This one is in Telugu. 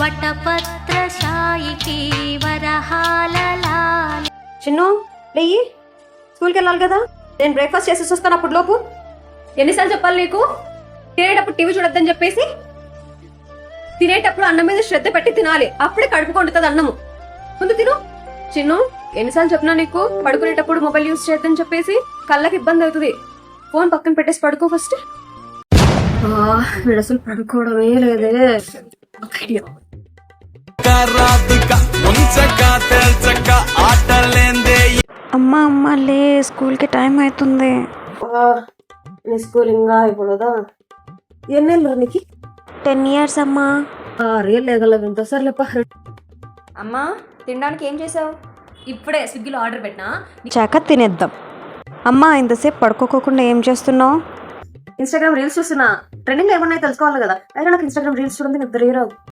వటపత్రశాయికి వరహాలలాలి. చిన్ను లేయి, స్కూల్కి వెళ్ళాలి కదా. నేను బ్రేక్ఫాస్ట్ చేసేసి వస్తాను అప్పుడు లోపు. ఎన్నిసార్లు చెప్పాలి నీకు? తినేటప్పుడు టీవీ చూడొద్దని చెప్పేసి. తినేటప్పుడు అన్నం మీద శ్రద్ధ పెట్టి తినాలి, అప్పుడే కడుపు కొండుతుంది అన్నము. ముందు తిను. చిన్ను ఎన్నిసార్లు చెప్పినా నీకు పడుకునేటప్పుడు మొబైల్ యూజ్ చేయొద్దని చెప్పేసి. కళ్ళకి ఇబ్బంది అవుతుంది. ఫోన్ పక్కన పెట్టేసి పడుకో ఫస్ట్. వీడు అసలు పడుకోవడమే లేదే. అమ్మా అమ్మ లే, స్కూల్కి టైం అవుతుంది. నీ స్కూల్ ఇంకా అయిపోదా? ఎన్నేళ్ళు నీకు? 10 years అమ్మా. రియల్ లేగలదు ఎంత సర్లేప. అమ్మా తినడానికి ఏం చేసావు? ఇప్పుడే స్విగ్గీలో ఆర్డర్ పెట్టినా. చాక తినేద్దాం. అమ్మా ఇంతసేపు పడుకోకుండా ఏం చేస్తున్నావు? ఇన్స్టాగ్రామ్ రీల్స్ చూస్తున్నా. ట్రెండింగ్ ఏమన్నా తెలుసుకోవాలి కదా. అయినా నాకు ఇన్స్టాగ్రామ్ రీల్స్ చూడండి నిద్ర రావు.